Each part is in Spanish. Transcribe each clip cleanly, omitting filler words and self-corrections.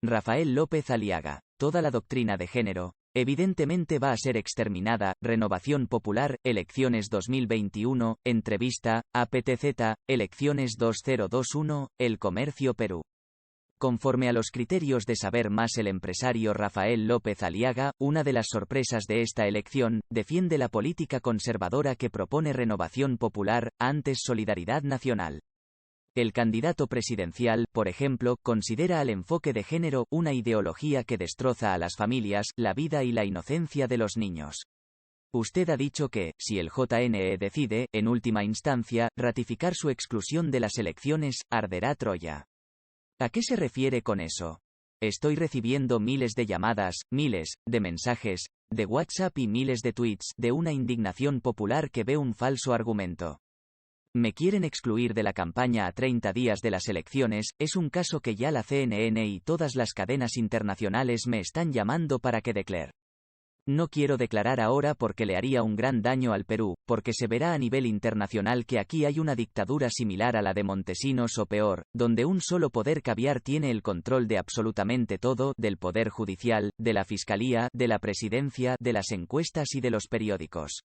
Rafael López Aliaga. Toda la doctrina de género, evidentemente va a ser exterminada. Renovación Popular, elecciones 2021, entrevista, APTZ, elecciones 2021, El Comercio Perú. Conforme a los criterios de Saber Más, el empresario Rafael López Aliaga, una de las sorpresas de esta elección, defiende la política conservadora que propone Renovación Popular, antes Solidaridad Nacional. El candidato presidencial, por ejemplo, considera al enfoque de género una ideología que destroza a las familias, la vida y la inocencia de los niños. Usted ha dicho que, si el JNE decide, en última instancia, ratificar su exclusión de las elecciones, arderá Troya. ¿A qué se refiere con eso? Estoy recibiendo miles de llamadas, miles de mensajes de WhatsApp y miles de tweets de una indignación popular que ve un falso argumento. Me quieren excluir de la campaña a 30 días de las elecciones. Es un caso que ya la CNN y todas las cadenas internacionales me están llamando para que declare. No quiero declarar ahora porque le haría un gran daño al Perú, porque se verá a nivel internacional que aquí hay una dictadura similar a la de Montesinos o peor, donde un solo poder caviar tiene el control de absolutamente todo, del poder judicial, de la fiscalía, de la presidencia, de las encuestas y de los periódicos.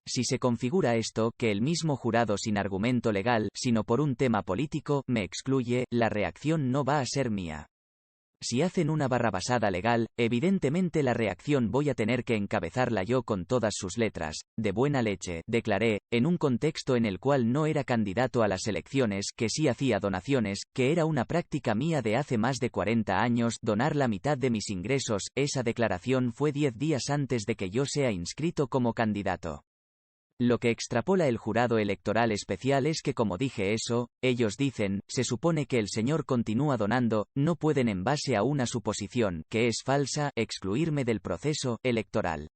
Si se configura esto, que el mismo jurado sin argumento legal, sino por un tema político, me excluye, la reacción no va a ser mía. Si hacen una barrabasada legal, evidentemente la reacción voy a tener que encabezarla yo con todas sus letras. De buena leche, declaré, en un contexto en el cual no era candidato a las elecciones, que sí hacía donaciones, que era una práctica mía de hace más de 40 años, donar la mitad de mis ingresos. Esa declaración fue 10 días antes de que yo sea inscrito como candidato. Lo que extrapola el jurado electoral especial es que, como dije eso, ellos dicen, se supone que el señor continúa donando, no pueden en base a una suposición, que es falsa, excluirme del proceso electoral.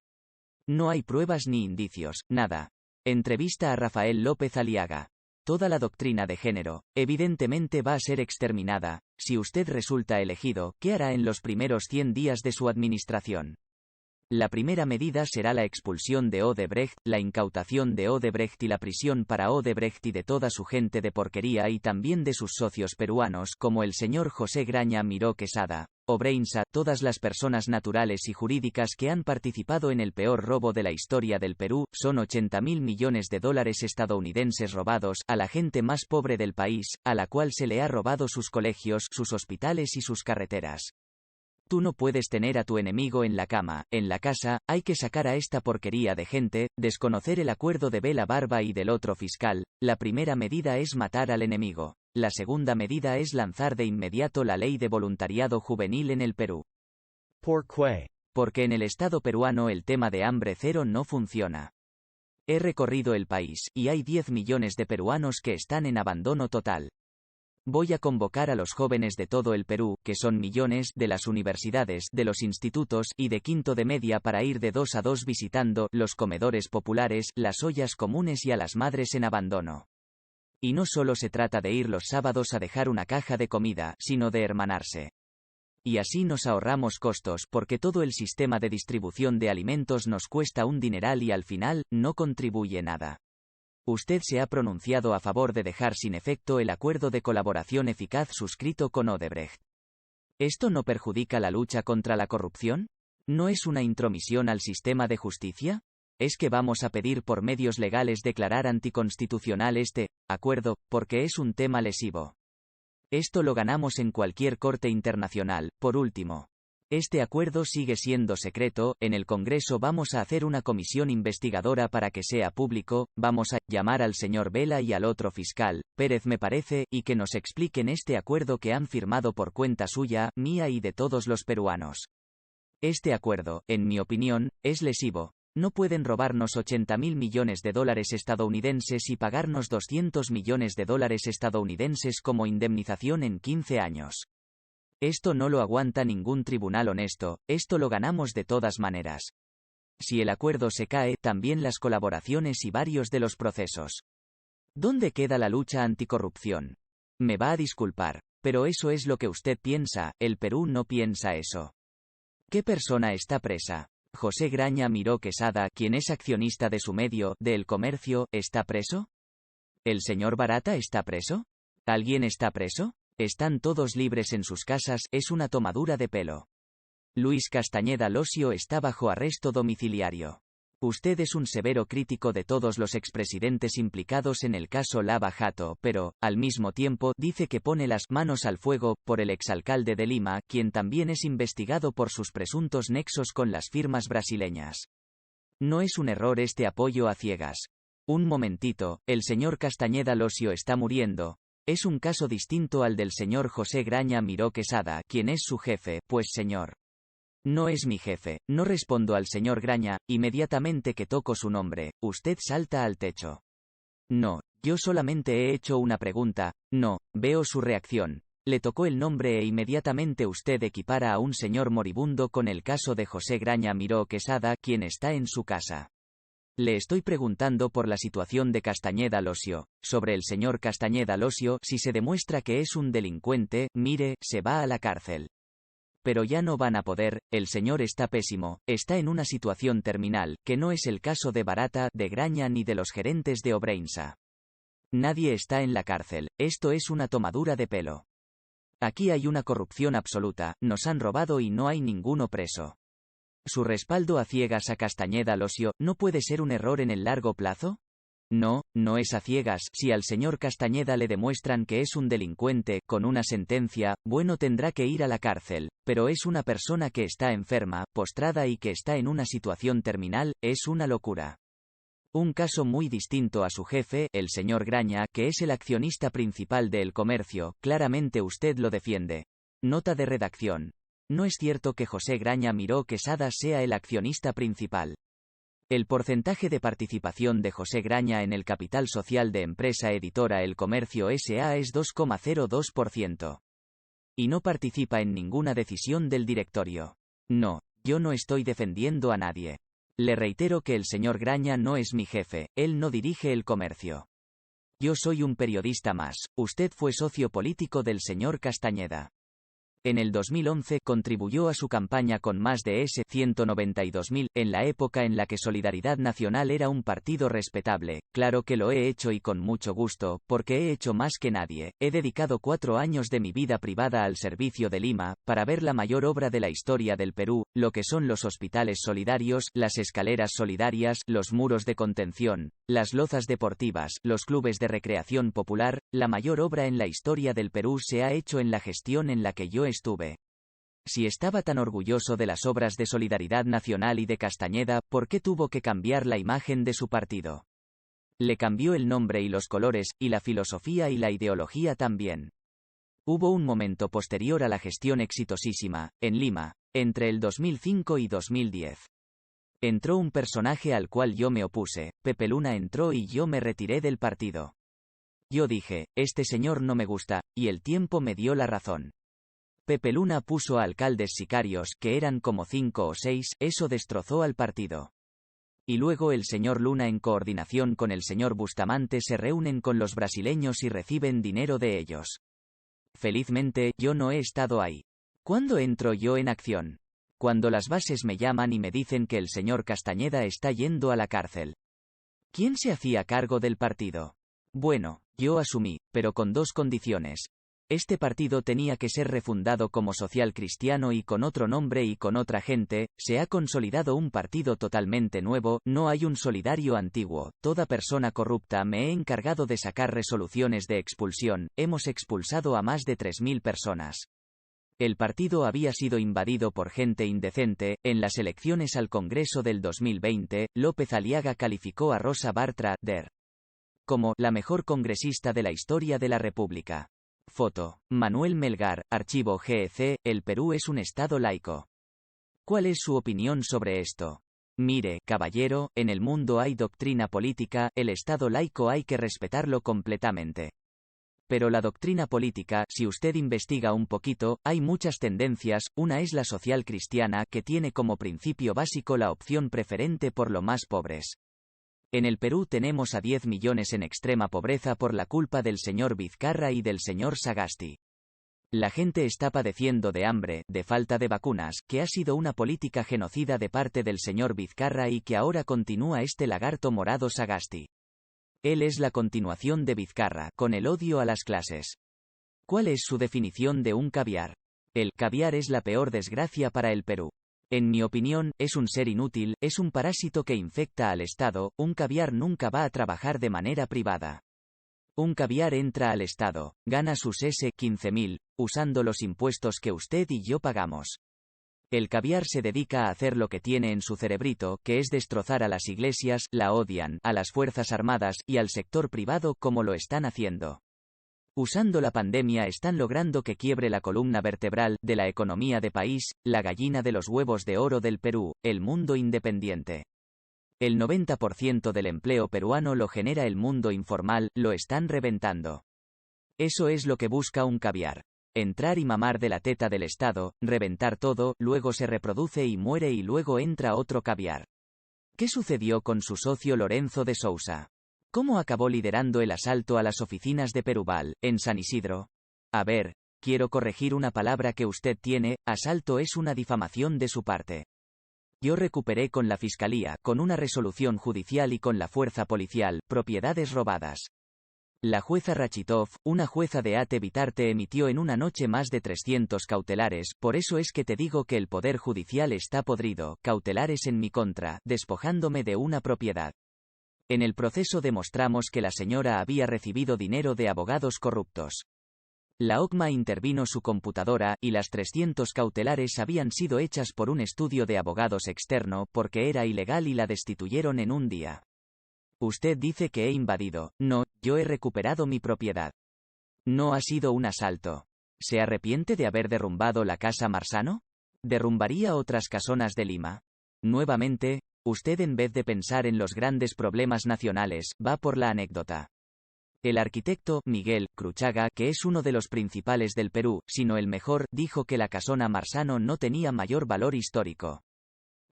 No hay pruebas ni indicios, nada. Entrevista a Rafael López Aliaga. Toda la doctrina de género, evidentemente va a ser exterminada. Si usted resulta elegido, ¿qué hará en los primeros 100 días de su administración? La primera medida será la expulsión de Odebrecht, la incautación de Odebrecht y la prisión para Odebrecht y de toda su gente de porquería y también de sus socios peruanos como el señor José Graña Miró Quesada, Obreinsa, todas las personas naturales y jurídicas que han participado en el peor robo de la historia del Perú. Son 80.000 millones de dólares estadounidenses robados a la gente más pobre del país, a la cual se le ha robado sus colegios, sus hospitales y sus carreteras. Tú no puedes tener a tu enemigo en la cama, en la casa. Hay que sacar a esta porquería de gente, desconocer el acuerdo de Bela Barba y del otro fiscal. La primera medida es matar al enemigo. La segunda medida es lanzar de inmediato la ley de voluntariado juvenil en el Perú. ¿Por qué? Porque en el Estado peruano el tema de hambre cero no funciona. He recorrido el país, y hay 10 millones de peruanos que están en abandono total. Voy a convocar a los jóvenes de todo el Perú, que son millones, de las universidades, de los institutos, y de quinto de media para ir de 2 a 2 visitando los comedores populares, las ollas comunes y a las madres en abandono. Y no solo se trata de ir los sábados a dejar una caja de comida, sino de hermanarse. Y así nos ahorramos costos, porque todo el sistema de distribución de alimentos nos cuesta un dineral y al final, no contribuye nada. Usted se ha pronunciado a favor de dejar sin efecto el acuerdo de colaboración eficaz suscrito con Odebrecht. ¿Esto no perjudica la lucha contra la corrupción? ¿No es una intromisión al sistema de justicia? ¿Es que vamos a pedir por medios legales declarar anticonstitucional este acuerdo, porque es un tema lesivo? Esto lo ganamos en cualquier corte internacional. Por último, este acuerdo sigue siendo secreto. En el Congreso vamos a hacer una comisión investigadora para que sea público. Vamos a llamar al señor Vela y al otro fiscal, Pérez me parece, y que nos expliquen este acuerdo que han firmado por cuenta suya, mía y de todos los peruanos. Este acuerdo, en mi opinión, es lesivo. No pueden robarnos 80.000 millones de dólares estadounidenses y pagarnos 200 millones de dólares estadounidenses como indemnización en 15 años. Esto no lo aguanta ningún tribunal honesto, esto lo ganamos de todas maneras. Si el acuerdo se cae, también las colaboraciones y varios de los procesos. ¿Dónde queda la lucha anticorrupción? Me va a disculpar, pero eso es lo que usted piensa, el Perú no piensa eso. ¿Qué persona está presa? José Graña Miró Quesada, quien es accionista de su medio, de El Comercio, ¿está preso? ¿El señor Barata está preso? ¿Alguien está preso? Están todos libres en sus casas, es una tomadura de pelo. Luis Castañeda Losio está bajo arresto domiciliario. Usted es un severo crítico de todos los expresidentes implicados en el caso Lava Jato, pero, al mismo tiempo, dice que pone las manos al fuego por el exalcalde de Lima, quien también es investigado por sus presuntos nexos con las firmas brasileñas. No es un error este apoyo a ciegas. Un momentito, el señor Castañeda Losio está muriendo. Es un caso distinto al del señor José Graña Miró Quesada, quien es su jefe, pues señor. No es mi jefe, no respondo al señor Graña, inmediatamente que toco su nombre, usted salta al techo. No, yo solamente he hecho una pregunta, no, veo su reacción. Le tocó el nombre e inmediatamente usted equipara a un señor moribundo con el caso de José Graña Miró Quesada, quien está en su casa. Le estoy preguntando por la situación de Castañeda Losio, sobre el señor Castañeda Losio, si se demuestra que es un delincuente, mire, se va a la cárcel. Pero ya no van a poder, el señor está pésimo, está en una situación terminal, que no es el caso de Barata, de Graña ni de los gerentes de Obreinsa. Nadie está en la cárcel, esto es una tomadura de pelo. Aquí hay una corrupción absoluta, nos han robado y no hay ninguno preso. ¿Su respaldo a ciegas a Castañeda Losio no puede ser un error en el largo plazo? No, no es a ciegas. Si al señor Castañeda le demuestran que es un delincuente, con una sentencia, bueno, tendrá que ir a la cárcel, pero es una persona que está enferma, postrada y que está en una situación terminal, es una locura. Un caso muy distinto a su jefe, el señor Graña, que es el accionista principal de El Comercio, claramente usted lo defiende. Nota de redacción. No es cierto que José Graña Miró Quesada sea el accionista principal. El porcentaje de participación de José Graña en el capital social de empresa editora El Comercio S.A. es 2,02%. Y no participa en ninguna decisión del directorio. No, yo no estoy defendiendo a nadie. Le reitero que el señor Graña no es mi jefe, él no dirige El Comercio. Yo soy un periodista más, usted fue socio político del señor Castañeda. En el 2011 contribuyó a su campaña con más de 192.000, en la época en la que Solidaridad Nacional era un partido respetable. Claro que lo he hecho y con mucho gusto, porque he hecho más que nadie. He dedicado 4 años de mi vida privada al servicio de Lima, para ver la mayor obra de la historia del Perú, lo que son los hospitales solidarios, las escaleras solidarias, los muros de contención, las lozas deportivas, los clubes de recreación popular. La mayor obra en la historia del Perú se ha hecho en la gestión en la que yo estuve. Si estaba tan orgulloso de las obras de Solidaridad Nacional y de Castañeda, ¿por qué tuvo que cambiar la imagen de su partido? Le cambió el nombre y los colores, y la filosofía y la ideología también. Hubo un momento posterior a la gestión exitosísima, en Lima, entre el 2005 y 2010. Entró un personaje al cual yo me opuse, Pepe Luna entró y yo me retiré del partido. Yo dije, este señor no me gusta, y el tiempo me dio la razón. Pepe Luna puso a alcaldes sicarios, que eran como 5 o 6, eso destrozó al partido. Y luego el señor Luna en coordinación con el señor Bustamante se reúnen con los brasileños y reciben dinero de ellos. Felizmente, yo no he estado ahí. ¿Cuándo entro yo en acción? Cuando las bases me llaman y me dicen que el señor Castañeda está yendo a la cárcel. ¿Quién se hacía cargo del partido? Bueno, yo asumí, pero con 2 condiciones. Este partido tenía que ser refundado como social cristiano y con otro nombre y con otra gente. Se ha consolidado un partido totalmente nuevo, no hay un solidario antiguo. Toda persona corrupta. Me he encargado de sacar resoluciones de expulsión, hemos expulsado a más de 3.000 personas. El partido había sido invadido por gente indecente. En las elecciones al Congreso del 2020, López Aliaga calificó a Rosa Bartra, der, como la mejor congresista de la historia de la República. Foto. Manuel Melgar, Archivo GEC, el Perú es un estado laico. ¿Cuál es su opinión sobre esto? Mire, caballero, en el mundo hay doctrina política, el estado laico hay que respetarlo completamente. Pero la doctrina política, si usted investiga un poquito, hay muchas tendencias. Una es la social cristiana, que tiene como principio básico la opción preferente por los más pobres. En el Perú tenemos a 10 millones en extrema pobreza por la culpa del señor Vizcarra y del señor Sagasti. La gente está padeciendo de hambre, de falta de vacunas, que ha sido una política genocida de parte del señor Vizcarra y que ahora continúa este lagarto morado Sagasti. Él es la continuación de Vizcarra, con el odio a las clases. ¿Cuál es su definición de un caviar? El caviar es la peor desgracia para el Perú. En mi opinión, es un ser inútil, es un parásito que infecta al Estado. Un caviar nunca va a trabajar de manera privada. Un caviar entra al Estado, gana sus S15.000, usando los impuestos que usted y yo pagamos. El caviar se dedica a hacer lo que tiene en su cerebrito, que es destrozar a las iglesias, la odian, a las Fuerzas Armadas, y al sector privado como lo están haciendo. Usando la pandemia están logrando que quiebre la columna vertebral de la economía de país, la gallina de los huevos de oro del Perú, el mundo independiente. El 90% del empleo peruano lo genera el mundo informal, lo están reventando. Eso es lo que busca un caviar. Entrar y mamar de la teta del Estado, reventar todo, luego se reproduce y muere y luego entra otro caviar. ¿Qué sucedió con su socio Lorenzo de Sousa? ¿Cómo acabó liderando el asalto a las oficinas de Peruval, en San Isidro? A ver, quiero corregir una palabra que usted tiene, asalto es una difamación de su parte. Yo recuperé con la Fiscalía, con una resolución judicial y con la fuerza policial, propiedades robadas. La jueza Rachitov, una jueza de Ate Bitarte, emitió en una noche más de 300 cautelares, por eso es que te digo que el Poder Judicial está podrido, cautelares en mi contra, despojándome de una propiedad. En el proceso demostramos que la señora había recibido dinero de abogados corruptos. La OCMA intervino su computadora, y las 300 cautelares habían sido hechas por un estudio de abogados externo porque era ilegal y la destituyeron en un día. Usted dice que he invadido. No, yo he recuperado mi propiedad. No ha sido un asalto. ¿Se arrepiente de haber derrumbado la casa Marzano? ¿Derrumbaría otras casonas de Lima? Nuevamente, usted en vez de pensar en los grandes problemas nacionales, va por la anécdota. El arquitecto Miguel Cruchaga, que es uno de los principales del Perú, sino el mejor, dijo que la casona Marzano no tenía mayor valor histórico.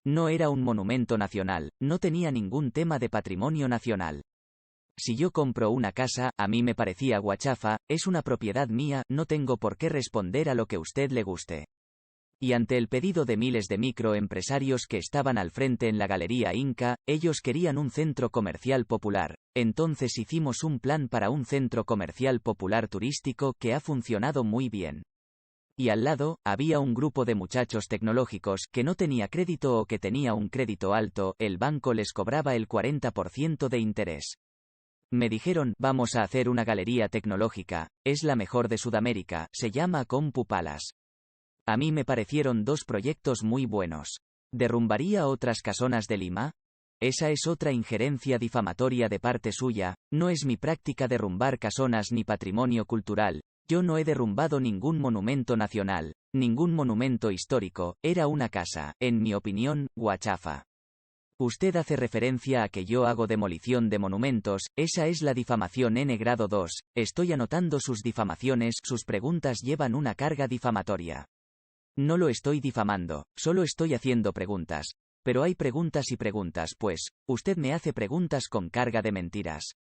No era un monumento nacional, no tenía ningún tema de patrimonio nacional. Si yo compro una casa, a mí me parecía guachafa, es una propiedad mía, no tengo por qué responder a lo que usted le guste. Y ante el pedido de miles de microempresarios que estaban al frente en la Galería Inca, ellos querían un centro comercial popular. Entonces hicimos un plan para un centro comercial popular turístico que ha funcionado muy bien. Y al lado, había un grupo de muchachos tecnológicos que no tenía crédito o que tenía un crédito alto, el banco les cobraba el 40% de interés. Me dijeron, vamos a hacer una galería tecnológica, es la mejor de Sudamérica, se llama Compu Palace. A mí me parecieron dos proyectos muy buenos. ¿Derrumbaría otras casonas de Lima? Esa es otra injerencia difamatoria de parte suya, no es mi práctica derrumbar casonas ni patrimonio cultural, yo no he derrumbado ningún monumento nacional, ningún monumento histórico, era una casa, en mi opinión, guachafa. Usted hace referencia a que yo hago demolición de monumentos, esa es la difamación N grado 2, estoy anotando sus difamaciones, sus preguntas llevan una carga difamatoria. No lo estoy difamando, solo estoy haciendo preguntas. Pero hay preguntas y preguntas, pues, usted me hace preguntas con carga de mentiras.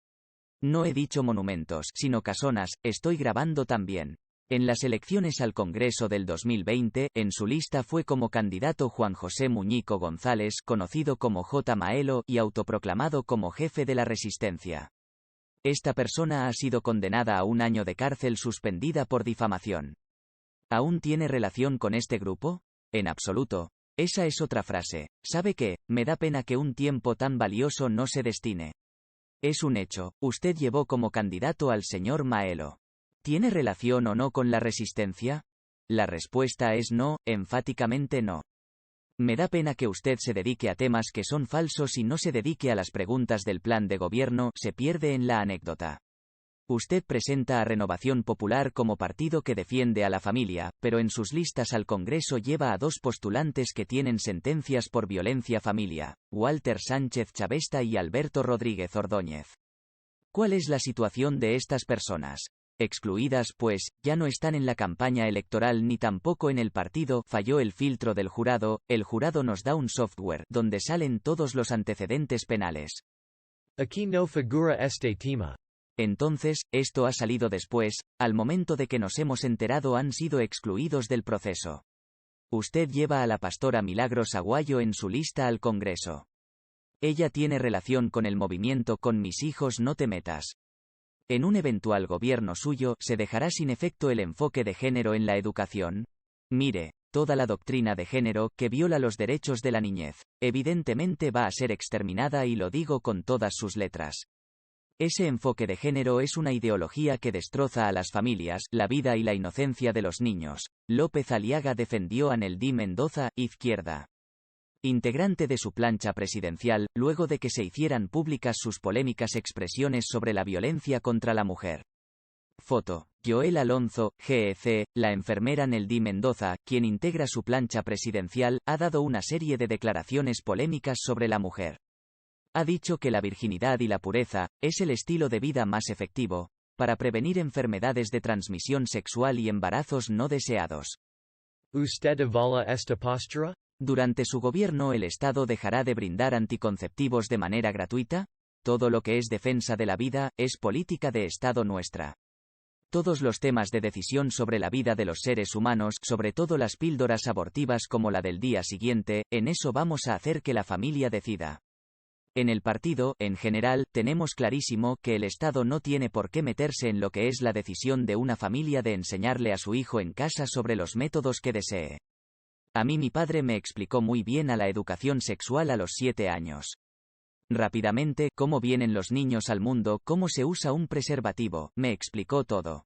No he dicho monumentos, sino casonas, estoy grabando también. En las elecciones al Congreso del 2020, en su lista fue como candidato Juan José Muñico González, conocido como J. Maelo, y autoproclamado como jefe de la resistencia. Esta persona ha sido condenada a 1 año de cárcel suspendida por difamación. ¿Aún tiene relación con este grupo? En absoluto. Esa es otra frase. ¿Sabe qué? Me da pena que un tiempo tan valioso no se destine. Es un hecho, usted llevó como candidato al señor Maelo. ¿Tiene relación o no con la resistencia? La respuesta es no, enfáticamente no. Me da pena que usted se dedique a temas que son falsos y no se dedique a las preguntas del plan de gobierno, se pierde en la anécdota. Usted presenta a Renovación Popular como partido que defiende a la familia, pero en sus listas al Congreso lleva a 2 postulantes que tienen sentencias por violencia familiar, Walter Sánchez Chavesta y Alberto Rodríguez Ordóñez. ¿Cuál es la situación de estas personas? Excluidas, pues, ya no están en la campaña electoral ni tampoco en el partido, falló el filtro del jurado, el jurado nos da un software donde salen todos los antecedentes penales. Aquí no figura este tema. Entonces, esto ha salido después, al momento de que nos hemos enterado han sido excluidos del proceso. Usted lleva a la pastora Milagros Aguayo en su lista al Congreso. Ella tiene relación con el movimiento Con mis hijos no te metas. En un eventual gobierno suyo, ¿se dejará sin efecto el enfoque de género en la educación? Mire, toda la doctrina de género, que viola los derechos de la niñez, evidentemente va a ser exterminada y lo digo con todas sus letras. Ese enfoque de género es una ideología que destroza a las familias, la vida y la inocencia de los niños. López Aliaga defendió a Neldy Mendoza, izquierda. Integrante de su plancha presidencial, luego de que se hicieran públicas sus polémicas expresiones sobre la violencia contra la mujer. Foto. Joel Alonso, GEC, la enfermera Neldy Mendoza, quien integra su plancha presidencial, ha dado una serie de declaraciones polémicas sobre la mujer. Ha dicho que la virginidad y la pureza es el estilo de vida más efectivo para prevenir enfermedades de transmisión sexual y embarazos no deseados. ¿Usted avala esta postura? ¿Durante su gobierno el Estado dejará de brindar anticonceptivos de manera gratuita? Todo lo que es defensa de la vida es política de Estado nuestra. Todos los temas de decisión sobre la vida de los seres humanos, sobre todo las píldoras abortivas como la del día siguiente, en eso vamos a hacer que la familia decida. En el partido, en general, tenemos clarísimo que el Estado no tiene por qué meterse en lo que es la decisión de una familia de enseñarle a su hijo en casa sobre los métodos que desee. A mí mi padre me explicó muy bien a la educación sexual a los 7 años. Rápidamente, cómo vienen los niños al mundo, cómo se usa un preservativo, me explicó todo.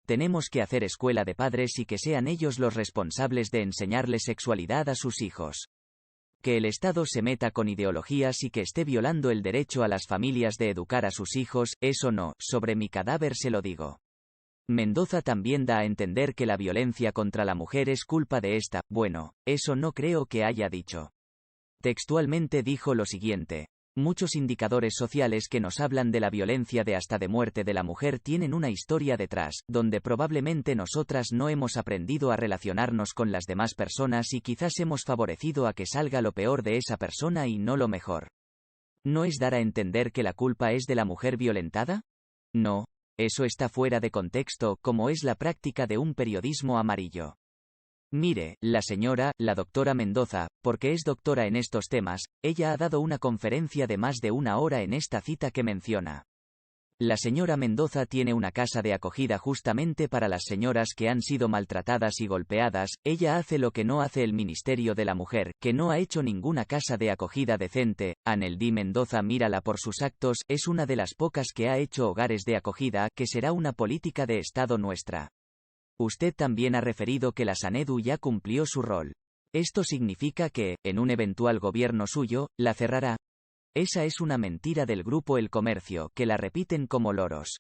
Tenemos que hacer escuela de padres y que sean ellos los responsables de enseñarles sexualidad a sus hijos. Que el Estado se meta con ideologías y que esté violando el derecho a las familias de educar a sus hijos, eso no, sobre mi cadáver se lo digo. Mendoza también da a entender que la violencia contra la mujer es culpa de esta, bueno, eso no creo que haya dicho. Textualmente dijo lo siguiente. Muchos indicadores sociales que nos hablan de la violencia de hasta de muerte de la mujer tienen una historia detrás, donde probablemente nosotras no hemos aprendido a relacionarnos con las demás personas y quizás hemos favorecido a que salga lo peor de esa persona y no lo mejor. ¿No es dar a entender que la culpa es de la mujer violentada? No, eso está fuera de contexto, como es la práctica de un periodismo amarillo. Mire, la doctora Mendoza, porque es doctora en estos temas, ella ha dado una conferencia de más de 1 hora en esta cita que menciona. La señora Mendoza tiene una casa de acogida justamente para las señoras que han sido maltratadas y golpeadas, ella hace lo que no hace el Ministerio de la Mujer, que no ha hecho ninguna casa de acogida decente. Neldy Mendoza mírala por sus actos, es una de las pocas que ha hecho hogares de acogida, que será una política de Estado nuestra. Usted también ha referido que la Sanedu ya cumplió su rol. Esto significa que, en un eventual gobierno suyo, la cerrará. Esa es una mentira del grupo El Comercio, que la repiten como loros.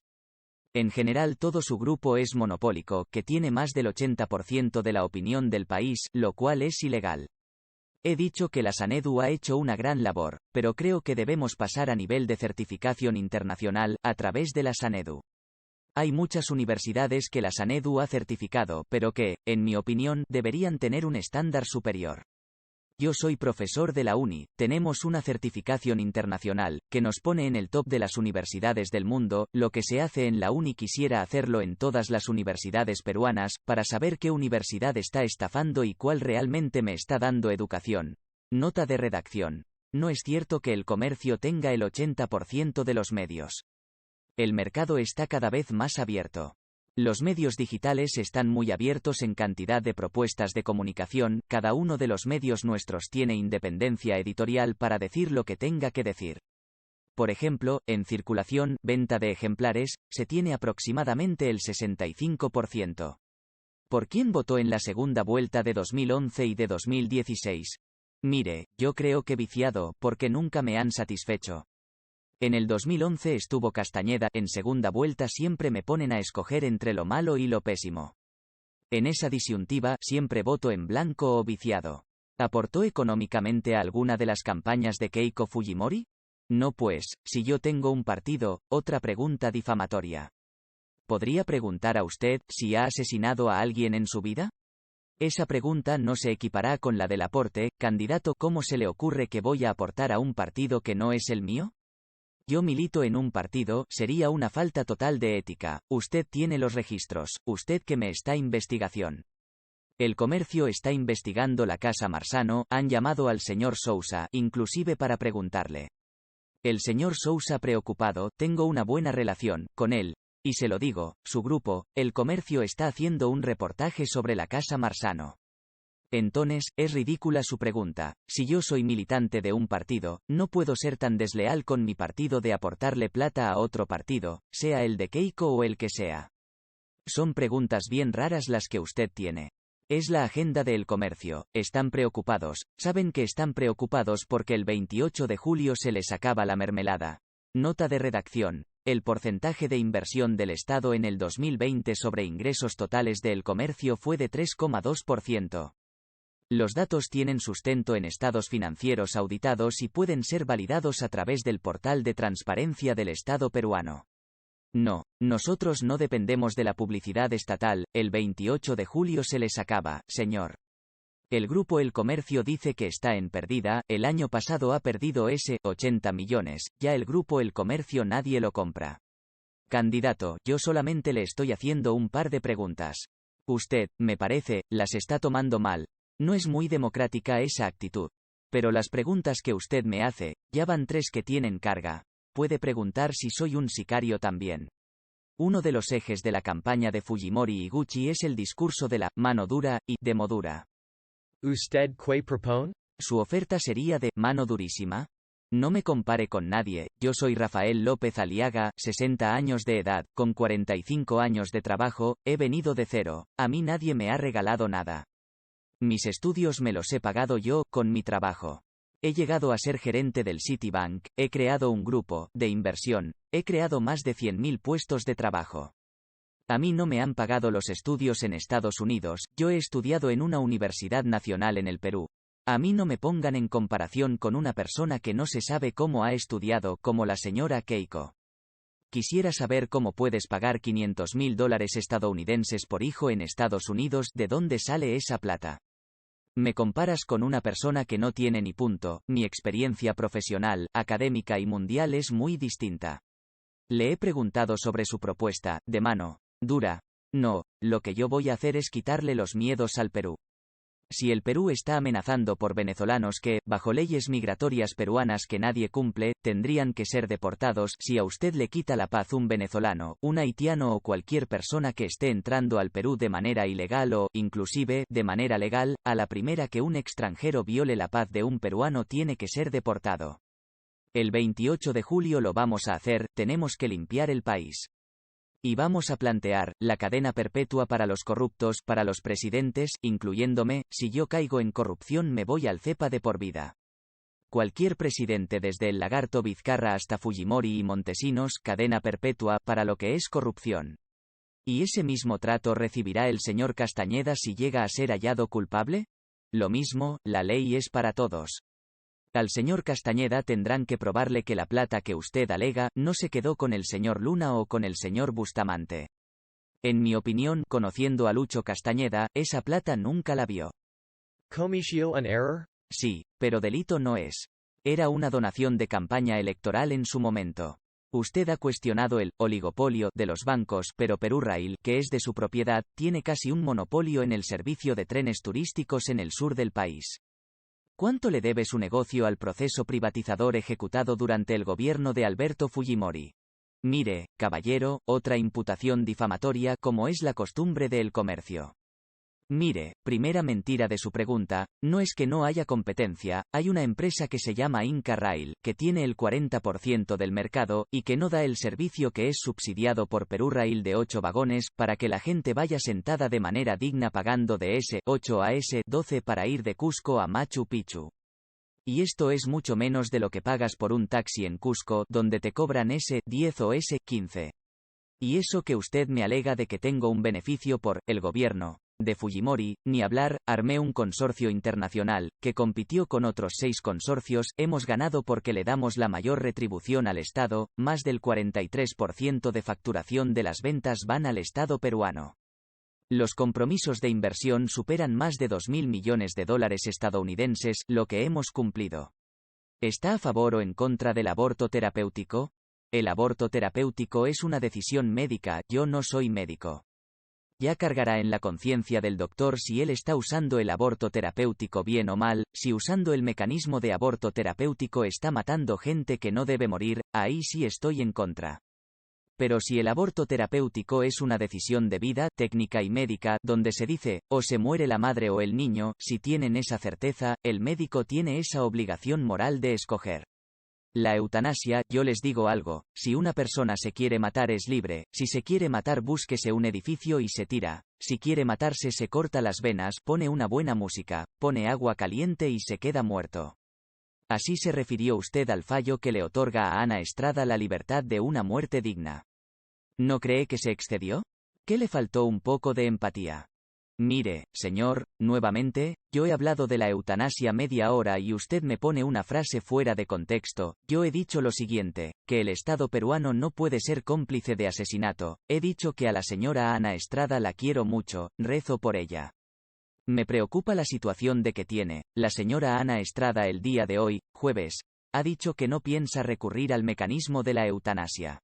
En general todo su grupo es monopólico, que tiene más del 80% de la opinión del país, lo cual es ilegal. He dicho que la Sanedu ha hecho una gran labor, pero creo que debemos pasar a nivel de certificación internacional, a través de la Sanedu. Hay muchas universidades que la Sanedu ha certificado, pero que, en mi opinión, deberían tener un estándar superior. Yo soy profesor de la uni, tenemos una certificación internacional, que nos pone en el top de las universidades del mundo, lo que se hace en la uni quisiera hacerlo en todas las universidades peruanas, para saber qué universidad está estafando y cuál realmente me está dando educación. Nota de redacción. No es cierto que el comercio tenga el 80% de los medios. El mercado está cada vez más abierto. Los medios digitales están muy abiertos en cantidad de propuestas de comunicación, cada uno de los medios nuestros tiene independencia editorial para decir lo que tenga que decir. Por ejemplo, en circulación, venta de ejemplares, se tiene aproximadamente el 65%. ¿Por quién votó en la segunda vuelta de 2011 y de 2016? Mire, yo creo que viciado, porque nunca me han satisfecho. En el 2011 estuvo Castañeda, en segunda vuelta siempre me ponen a escoger entre lo malo y lo pésimo. En esa disyuntiva, siempre voto en blanco o viciado. ¿Aportó económicamente a alguna de las campañas de Keiko Fujimori? No pues, si yo tengo un partido, otra pregunta difamatoria. ¿Podría preguntar a usted si ha asesinado a alguien en su vida? Esa pregunta no se equipará con la del aporte, candidato, ¿cómo se le ocurre que voy a aportar a un partido que no es el mío? Yo milito en un partido, sería una falta total de ética. Usted tiene los registros, usted que me está investigación. El Comercio está investigando la casa Marzano, han llamado al señor Sousa, inclusive para preguntarle. El señor Sousa preocupado, tengo una buena relación con él. Y se lo digo, su grupo, El Comercio está haciendo un reportaje sobre la Casa Marsano. Entonces, es ridícula su pregunta. Si yo soy militante de un partido, no puedo ser tan desleal con mi partido de aportarle plata a otro partido, sea el de Keiko o el que sea. Son preguntas bien raras las que usted tiene. Es la agenda de El Comercio, están preocupados, saben que están preocupados porque el 28 de julio se les acaba la mermelada. Nota de redacción. El porcentaje de inversión del Estado en el 2020 sobre ingresos totales de El Comercio fue de 3,2%. Los datos tienen sustento en estados financieros auditados y pueden ser validados a través del portal de transparencia del Estado peruano. No, nosotros no dependemos de la publicidad estatal, el 28 de julio se les acaba, señor. El grupo El Comercio dice que está en pérdida, el año pasado ha perdido 80 millones, ya el grupo El Comercio nadie lo compra. Candidato, yo solamente le estoy haciendo un par de preguntas. Usted, me parece, las está tomando mal. No es muy democrática esa actitud. Pero las preguntas que usted me hace, ya van 3 que tienen carga. Puede preguntar si soy un sicario también. Uno de los ejes de la campaña de Fujimori y Gucci es el discurso de la mano dura y demo dura. ¿Usted qué propone? ¿Su oferta sería de mano durísima? No me compare con nadie, yo soy Rafael López Aliaga, 60 años de edad, con 45 años de trabajo, he venido de cero, a mí nadie me ha regalado nada. Mis estudios me los he pagado yo, con mi trabajo. He llegado a ser gerente del Citibank, he creado un grupo de inversión, he creado más de 100.000 puestos de trabajo. A mí no me han pagado los estudios en Estados Unidos, yo he estudiado en una universidad nacional en el Perú. A mí no me pongan en comparación con una persona que no se sabe cómo ha estudiado, como la señora Keiko. Quisiera saber cómo puedes pagar $500.000 estadounidenses por hijo en Estados Unidos, ¿de dónde sale esa plata? Me comparas con una persona que no tiene ni punto, mi experiencia profesional, académica y mundial es muy distinta. Le he preguntado sobre su propuesta, de mano dura. No, lo que yo voy a hacer es quitarle los miedos al Perú. Si el Perú está amenazando por venezolanos que, bajo leyes migratorias peruanas que nadie cumple, tendrían que ser deportados, si a usted le quita la paz un venezolano, un haitiano o cualquier persona que esté entrando al Perú de manera ilegal o, inclusive, de manera legal, a la primera que un extranjero viole la paz de un peruano tiene que ser deportado. El 28 de julio lo vamos a hacer, tenemos que limpiar el país. Y vamos a plantear la cadena perpetua para los corruptos, para los presidentes, incluyéndome, si yo caigo en corrupción me voy al cepa de por vida. Cualquier presidente desde el lagarto Vizcarra hasta Fujimori y Montesinos, cadena perpetua, para lo que es corrupción. ¿Y ese mismo trato recibirá el señor Castañeda si llega a ser hallado culpable? Lo mismo, la ley es para todos. Al señor Castañeda tendrán que probarle que la plata que usted alega no se quedó con el señor Luna o con el señor Bustamante. En mi opinión, conociendo a Lucho Castañeda, esa plata nunca la vio. ¿Cometió un error? Sí, pero delito no es. Era una donación de campaña electoral en su momento. Usted ha cuestionado el oligopolio de los bancos, pero Perúrail, que es de su propiedad, tiene casi un monopolio en el servicio de trenes turísticos en el sur del país. ¿Cuánto le debe su negocio al proceso privatizador ejecutado durante el gobierno de Alberto Fujimori? Mire, caballero, otra imputación difamatoria como es la costumbre de El Comercio. Mire, primera mentira de su pregunta, no es que no haya competencia, hay una empresa que se llama Inca Rail, que tiene el 40% del mercado, y que no da el servicio que es subsidiado por Perúrail de 8 vagones, para que la gente vaya sentada de manera digna pagando de S8 a S12 para ir de Cusco a Machu Picchu. Y esto es mucho menos de lo que pagas por un taxi en Cusco, donde te cobran S10 o S15. Y eso que usted me alega de que tengo un beneficio por el gobierno de Fujimori, ni hablar, armé un consorcio internacional, que compitió con otros 6 consorcios, hemos ganado porque le damos la mayor retribución al Estado, más del 43% de facturación de las ventas van al Estado peruano. Los compromisos de inversión superan más de 2.000 millones de dólares estadounidenses, lo que hemos cumplido. ¿Está a favor o en contra del aborto terapéutico? El aborto terapéutico es una decisión médica, yo no soy médico. Ya cargará en la conciencia del doctor si él está usando el aborto terapéutico bien o mal, si usando el mecanismo de aborto terapéutico está matando gente que no debe morir, ahí sí estoy en contra. Pero si el aborto terapéutico es una decisión de vida, técnica y médica, donde se dice, o se muere la madre o el niño, si tienen esa certeza, el médico tiene esa obligación moral de escoger. La eutanasia, yo les digo algo, si una persona se quiere matar es libre, si se quiere matar búsquese un edificio y se tira, si quiere matarse se corta las venas, pone una buena música, pone agua caliente y se queda muerto. Así se refirió usted al fallo que le otorga a Ana Estrada la libertad de una muerte digna. ¿No cree que se excedió? ¿Qué le faltó un poco de empatía? Mire, señor, nuevamente, yo he hablado de la eutanasia media hora y usted me pone una frase fuera de contexto. Yo he dicho lo siguiente, que el Estado peruano no puede ser cómplice de asesinato. He dicho que a la señora Ana Estrada la quiero mucho, rezo por ella. Me preocupa la situación de que tiene. La señora Ana Estrada el día de hoy, jueves, ha dicho que no piensa recurrir al mecanismo de la eutanasia.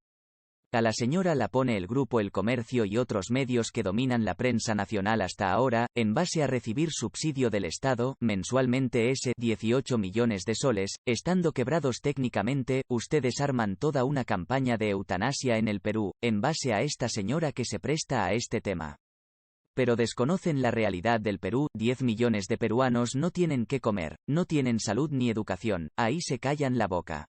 A la señora la pone el grupo El Comercio y otros medios que dominan la prensa nacional hasta ahora, en base a recibir subsidio del Estado, mensualmente ese 18 millones de soles, estando quebrados técnicamente, ustedes arman toda una campaña de eutanasia en el Perú, en base a esta señora que se presta a este tema. Pero desconocen la realidad del Perú, 10 millones de peruanos no tienen qué comer, no tienen salud ni educación, ahí se callan la boca.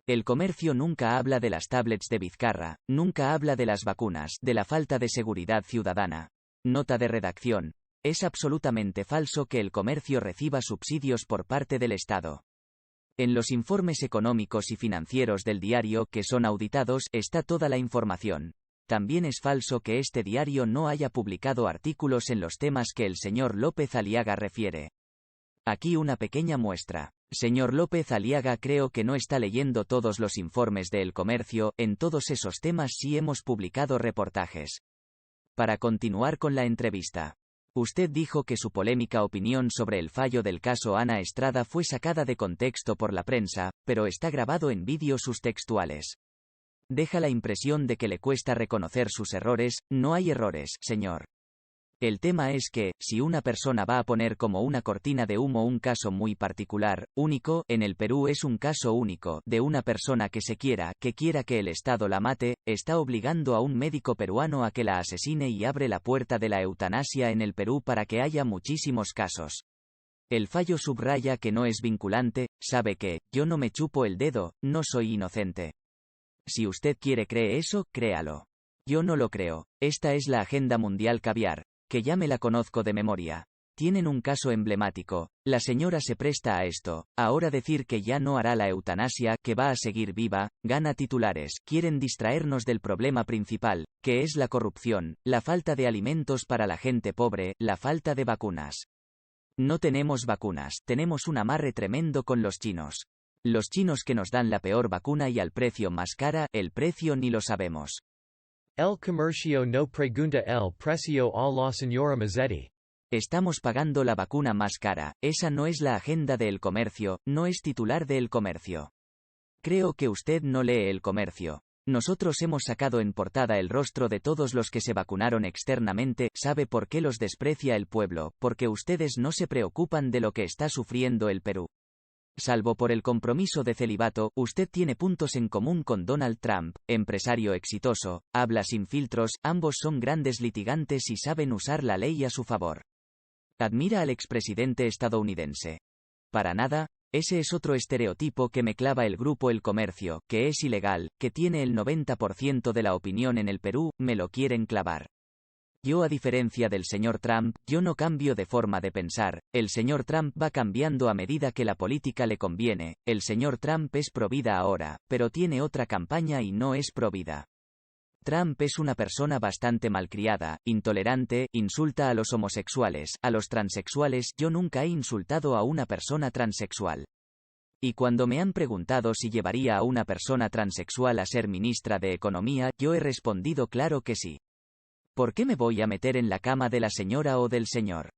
El Comercio nunca habla de las tablets de Vizcarra, nunca habla de las vacunas, de la falta de seguridad ciudadana. Nota de redacción. Es absolutamente falso que el Comercio reciba subsidios por parte del Estado. En los informes económicos y financieros del diario, que son auditados, está toda la información. También es falso que este diario no haya publicado artículos en los temas que el señor López Aliaga refiere. Aquí una pequeña muestra. Señor López Aliaga, creo que no está leyendo todos los informes de El Comercio, en todos esos temas sí hemos publicado reportajes. Para continuar con la entrevista. Usted dijo que su polémica opinión sobre el fallo del caso Ana Estrada fue sacada de contexto por la prensa, pero está grabado en vídeo sus textuales. Deja la impresión de que le cuesta reconocer sus errores. No hay errores, señor. El tema es que, si una persona va a poner como una cortina de humo un caso muy particular, único, en el Perú es un caso único, de una persona que quiera que el Estado la mate, está obligando a un médico peruano a que la asesine y abre la puerta de la eutanasia en el Perú para que haya muchísimos casos. El fallo subraya que no es vinculante, sabe que, yo no me chupo el dedo, no soy inocente. Si usted cree eso, créalo. Yo no lo creo. Esta es la Agenda Mundial Caviar, que ya me la conozco de memoria. Tienen un caso emblemático. La señora se presta a esto. Ahora decir que ya no hará la eutanasia, que va a seguir viva, gana titulares. Quieren distraernos del problema principal, que es la corrupción, la falta de alimentos para la gente pobre, la falta de vacunas. No tenemos vacunas, tenemos un amarre tremendo con los chinos. Los chinos que nos dan la peor vacuna y al precio más cara, el precio ni lo sabemos. El Comercio no pregunta el precio a la señora Mazzetti. Estamos pagando la vacuna más cara. Esa no es la agenda de El Comercio, no es titular de El Comercio. Creo que usted no lee El Comercio. Nosotros hemos sacado en portada el rostro de todos los que se vacunaron externamente. ¿Sabe por qué los desprecia el pueblo? Porque ustedes no se preocupan de lo que está sufriendo el Perú. Salvo por el compromiso de celibato, usted tiene puntos en común con Donald Trump, empresario exitoso, habla sin filtros, ambos son grandes litigantes y saben usar la ley a su favor. ¿Admira al expresidente estadounidense? Para nada. Ese es otro estereotipo que me clava el grupo El Comercio, que es ilegal, que tiene el 90% de la opinión en el Perú, me lo quieren clavar. Yo, a diferencia del señor Trump, yo no cambio de forma de pensar. El señor Trump va cambiando a medida que la política le conviene. El señor Trump es provida ahora, pero tiene otra campaña y no es provida. Trump es una persona bastante malcriada, intolerante, insulta a los homosexuales, a los transexuales. Yo nunca he insultado a una persona transexual. Y cuando me han preguntado si llevaría a una persona transexual a ser ministra de Economía, yo he respondido claro que sí. ¿Por qué me voy a meter en la cama de la señora o del señor?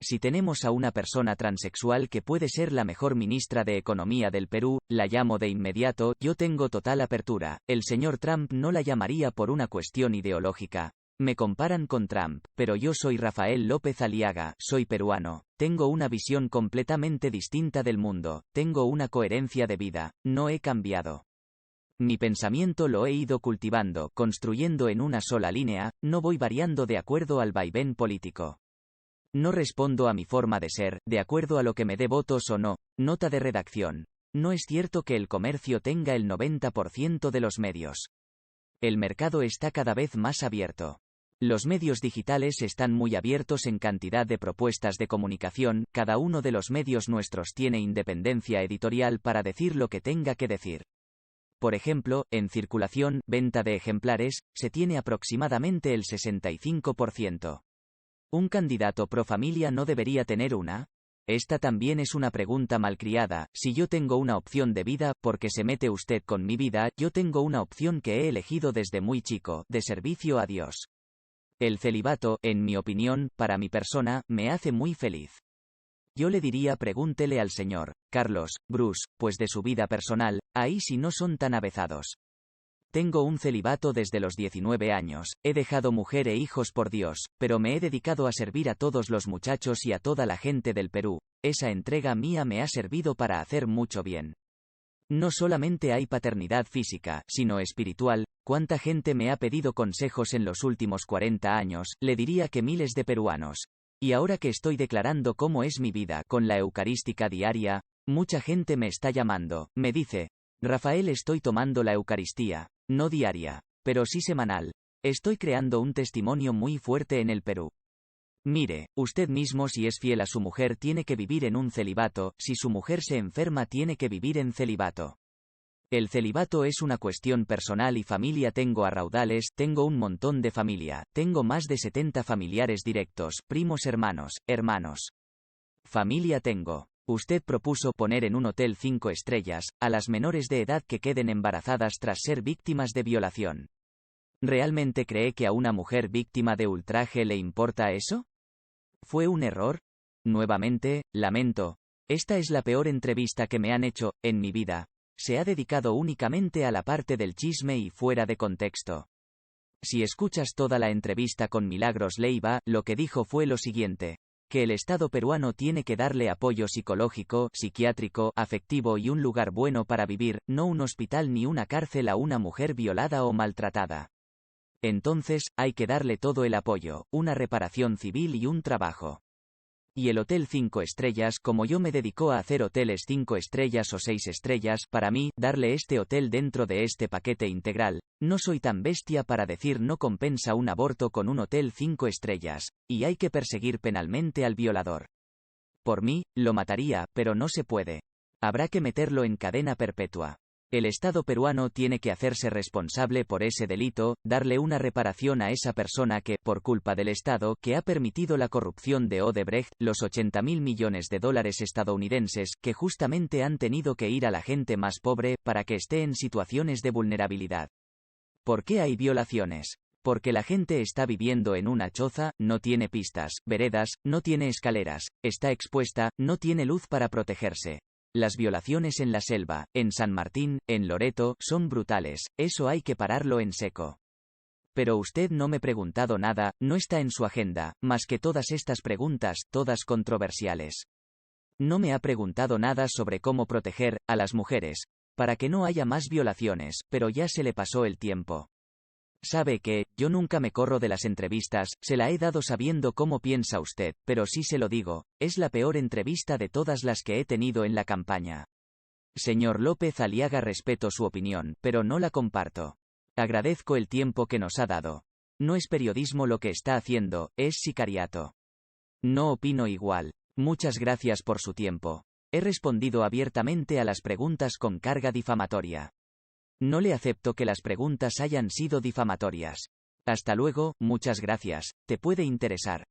Si tenemos a una persona transexual que puede ser la mejor ministra de Economía del Perú, la llamo de inmediato. Yo tengo total apertura. El señor Trump no la llamaría por una cuestión ideológica. Me comparan con Trump, pero yo soy Rafael López Aliaga, soy peruano, tengo una visión completamente distinta del mundo, tengo una coherencia de vida, no he cambiado. Mi pensamiento lo he ido cultivando, construyendo en una sola línea, no voy variando de acuerdo al vaivén político. No respondo a mi forma de ser, de acuerdo a lo que me dé votos o no. Nota de redacción. No es cierto que el comercio tenga el 90% de los medios. El mercado está cada vez más abierto. Los medios digitales están muy abiertos en cantidad de propuestas de comunicación, cada uno de los medios nuestros tiene independencia editorial para decir lo que tenga que decir. Por ejemplo, en circulación, venta de ejemplares, se tiene aproximadamente el 65%. ¿Un candidato pro familia no debería tener una? Esta también es una pregunta malcriada. Si yo tengo una opción de vida, ¿por qué se mete usted con mi vida? Yo tengo una opción que he elegido desde muy chico, de servicio a Dios. El celibato, en mi opinión, para mi persona, me hace muy feliz. Yo le diría pregúntele al señor Carlos Bruce, pues de su vida personal, ahí sí no son tan avezados. Tengo un celibato desde los 19 años, he dejado mujer e hijos por Dios, pero me he dedicado a servir a todos los muchachos y a toda la gente del Perú. Esa entrega mía me ha servido para hacer mucho bien. No solamente hay paternidad física, sino espiritual. ¿Cuánta gente me ha pedido consejos en los últimos 40 años? Le diría que miles de peruanos. Y ahora que estoy declarando cómo es mi vida con la Eucarística diaria, mucha gente me está llamando, me dice, Rafael, estoy tomando la Eucaristía, no diaria, pero sí semanal. Estoy creando un testimonio muy fuerte en el Perú. Mire, usted mismo, si es fiel a su mujer, tiene que vivir en un celibato, si su mujer se enferma tiene que vivir en celibato. El celibato es una cuestión personal y familia tengo a raudales, tengo un montón de familia, tengo más de 70 familiares directos, primos, hermanos. Familia tengo. Usted propuso poner en un hotel 5 estrellas a las menores de edad que queden embarazadas tras ser víctimas de violación. ¿Realmente cree que a una mujer víctima de ultraje le importa eso? ¿Fue un error? Nuevamente, lamento. Esta es la peor entrevista que me han hecho en mi vida. Se ha dedicado únicamente a la parte del chisme y fuera de contexto. Si escuchas toda la entrevista con Milagros Leiva, lo que dijo fue lo siguiente. Que el Estado peruano tiene que darle apoyo psicológico, psiquiátrico, afectivo y un lugar bueno para vivir, no un hospital ni una cárcel a una mujer violada o maltratada. Entonces, hay que darle todo el apoyo, una reparación civil y un trabajo. Y el hotel 5 estrellas, como yo me dedico a hacer hoteles 5 estrellas o 6 estrellas, para mí, darle este hotel dentro de este paquete integral, no soy tan bestia para decir no compensa un aborto con un hotel 5 estrellas, y hay que perseguir penalmente al violador. Por mí, lo mataría, pero no se puede. Habrá que meterlo en cadena perpetua. El Estado peruano tiene que hacerse responsable por ese delito, darle una reparación a esa persona que, por culpa del Estado, que ha permitido la corrupción de Odebrecht, los $80.000 millones estadounidenses, que justamente han tenido que ir a la gente más pobre, para que esté en situaciones de vulnerabilidad. ¿Por qué hay violaciones? Porque la gente está viviendo en una choza, no tiene pistas, veredas, no tiene escaleras, está expuesta, no tiene luz para protegerse. Las violaciones en la selva, en San Martín, en Loreto, son brutales, eso hay que pararlo en seco. Pero usted no me ha preguntado nada, no está en su agenda, más que todas estas preguntas, todas controversiales. No me ha preguntado nada sobre cómo proteger a las mujeres, para que no haya más violaciones, pero ya se le pasó el tiempo. Sabe que, yo nunca me corro de las entrevistas, se la he dado sabiendo cómo piensa usted, pero sí se lo digo, es la peor entrevista de todas las que he tenido en la campaña. Señor López Aliaga, respeto su opinión, pero no la comparto. Agradezco el tiempo que nos ha dado. No es periodismo lo que está haciendo, es sicariato. No opino igual. Muchas gracias por su tiempo. He respondido abiertamente a las preguntas con carga difamatoria. No le acepto que las preguntas hayan sido difamatorias. Hasta luego, muchas gracias, te puede interesar.